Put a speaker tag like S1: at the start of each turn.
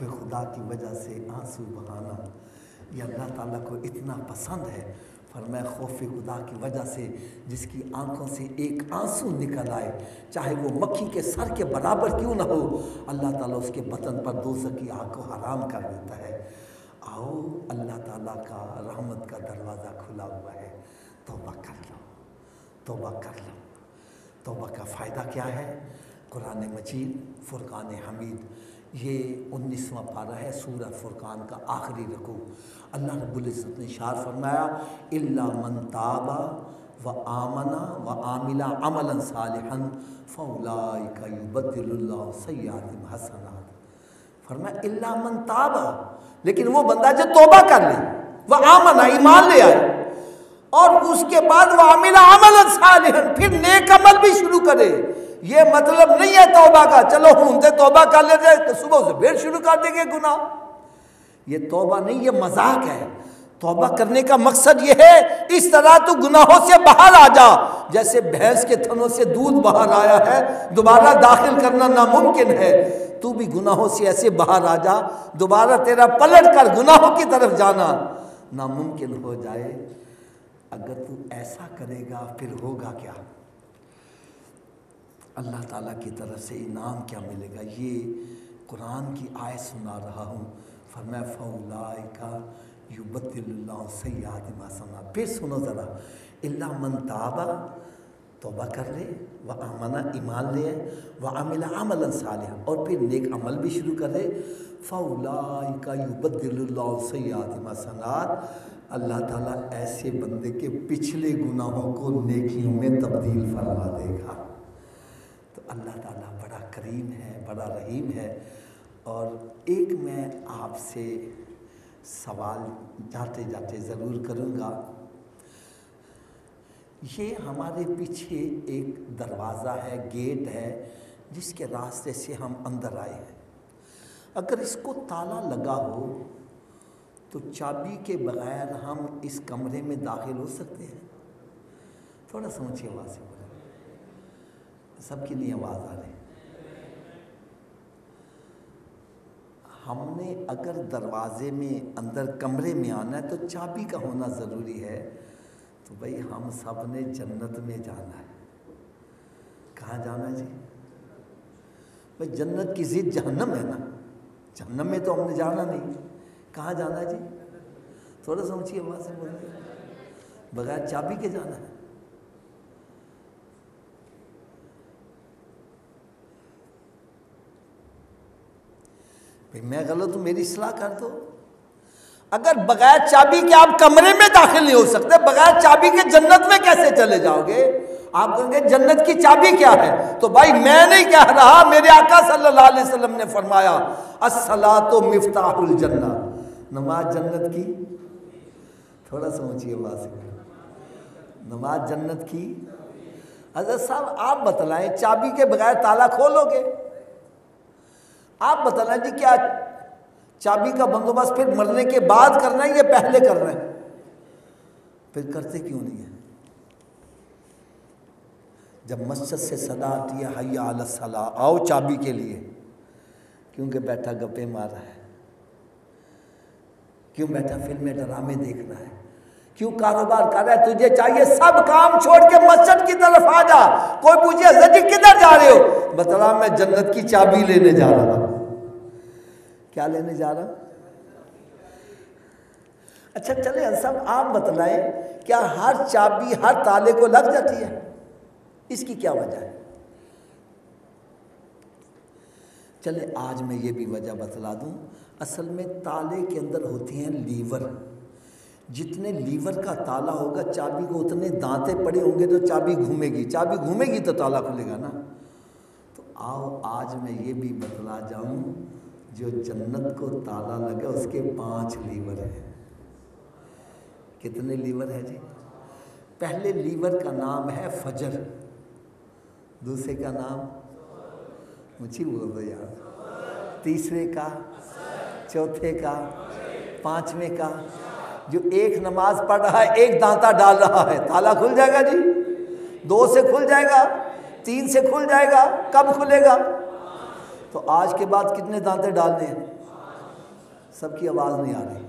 S1: खौफ खुदा की वजह से आंसू बहाना, ये अल्लाह ताला को इतना पसंद है। फरमाया खौफ खुदा की वजह से जिसकी आंखों से एक आंसू निकल आए, चाहे वो मक्खी के सर के बराबर क्यों ना हो, अल्लाह ताला उसके बदन पर दोज़ख की आग को हराम कर देता है। आओ, अल्लाह ताला का रहमत का दरवाज़ा खुला हुआ है, तौबा कर लो, तौबा कर लो। तौबा का फ़ायदा क्या है? कुरान मजीद फुरकान हमीद, ये 19वां पारा है सूरह फुरकान का आखिरी रुकू। अल्लाह रब्बुल इज़्ज़त ने इरशाद फरमाया, इल्ला मन ताबा व आमना व आमिला अमलन सालिहन फौलाइका युबद्दिलुल्लाहु सय्यातिहिम हसनात। फरमाया इल्ला मन ताबा, लेकिन वो बंदा जो तौबा कर ले, वह आमना ईमान ले आए, और उसके बाद वह आमिला अमलन सालिहन, फिर नेक अमल भी शुरू करे। ये मतलब नहीं है तौबा का, चलो हूंदे तौबा कर लेते तो सुबह से फिर शुरू कर देंगे गुनाह। ये तौबा नहीं, ये मजाक है। तौबा करने का मकसद ये है, इस तरह तू गुनाहों से बाहर आ जा, जैसे भैंस के थनों से दूध बाहर आया है, दोबारा दाखिल करना नामुमकिन है। तू भी गुनाहों से ऐसे बाहर आ जा, दोबारा तेरा पलट कर गुनाहों की तरफ जाना नामुमकिन हो जाए। अगर तू ऐसा करेगा फिर होगा क्या? अल्लाह ताला की तरफ से इनाम क्या मिलेगा? ये कुरान की आयत सुना रहा हूँ। फरमाया फौलाइका युबद्दिलुल्लाहु सय्यातिहिम हसनात। फिर सुनो ज़रा, इल्ला मन ताबा, तौबा कर ले, व आमना ईमान ले, व अमिला अमलन सालिहन, और फिर नेक अमल भी शुरू कर दे, फौलाइका युबद्दिलुल्लाहु सय्यातिहिम हसनात। अल्लाह ताला ऐसे बंदे के पिछले गुनाहों को नेकियों में तब्दील फरमा देगा। तो अल्लाह ताला बड़ा करीम है, बड़ा रहीम है। और एक मैं आपसे सवाल जाते जाते ज़रूर करूँगा। ये हमारे पीछे एक दरवाज़ा है, गेट है, जिसके रास्ते से हम अंदर आए हैं। अगर इसको ताला लगा हो तो चाबी के बगैर हम इस कमरे में दाखिल हो सकते हैं? थोड़ा समझिए, आवाज़ से बोलें, सबकी नहीं आवाज़ आ रही। हमने अगर दरवाजे में अंदर कमरे में आना है तो चाबी का होना ज़रूरी है। तो भाई हम सब ने जन्नत में जाना है। कहाँ जाना है जी? भाई जन्नत की ज़िद जहन्नम है ना, जहन्नम में तो हमने जाना नहीं। कहाँ जाना है जी? थोड़ा समझिए, आवाज़ से बोलिए। बगैर चाबी के जाना है। भाई मैं गलत हूँ, मेरी इस्लाह कर दो। अगर बगैर चाबी के आप कमरे में दाखिल नहीं हो सकते, बगैर चाबी के जन्नत में कैसे चले जाओगे? आप कहेंगे जन्नत की चाबी क्या है? तो भाई मैं नहीं कह रहा, मेरे आका सल्लल्लाहु अलैहि वसल्लम ने फरमाया, अस्सलातु मिफ्ताहुल जन्ना, नमाज जन्नत की, थोड़ा समझिए बात से, नमाज जन्नत की। हज़रत साहब आप बतलाएं, चाबी के बगैर ताला खोलोगे? आप बतलाएं जी, क्या चाबी का बंदोबस्त फिर मरने के बाद करना है या पहले करना है? फिर करते क्यों नहीं है? जब मस्जिद से सदा आती है हय्या अला सलाह, आओ चाबी के लिए, क्योंकि बैठा गप्पे मार रहा है, क्यों बैठा फिल्में ड्रामे देख रहा है, क्यों कारोबार कर रहा है? तुझे चाहिए सब काम छोड़ के मस्जिद की तरफ आ जा। कोई पूछे जी किधर जा रहे हो? बता, मैं जन्नत की चाबी लेने जा रहा हूं। क्या लेने जा रहा? अच्छा चले सब आप बतलाएं, क्या हर चाबी हर ताले को लग जाती है? इसकी क्या वजह है? चले आज मैं ये भी वजह बतला दूं। असल में ताले के अंदर होती हैं लीवर। जितने लीवर का ताला होगा चाबी को उतने दांते पड़े होंगे तो चाबी घूमेगी, चाबी घूमेगी तो ताला खुलेगा ना। तो आओ आज मैं ये भी बतला जाऊं, जो जन्नत को ताला लगे उसके 5 लीवर हैं। कितने लीवर है जी? पहले लीवर का नाम है फजर, दूसरे का नाम मुझे बोल दो यार, तीसरे का, चौथे का, 5वें का। जो एक नमाज पढ़ रहा है, एक दांता डाल रहा है, ताला खुल जाएगा जी? 2 से खुल जाएगा, 3 से खुल जाएगा, कब खुलेगा? तो आज के बाद कितने दांते डालने हैं? सबकी आवाज़ नहीं आ रही।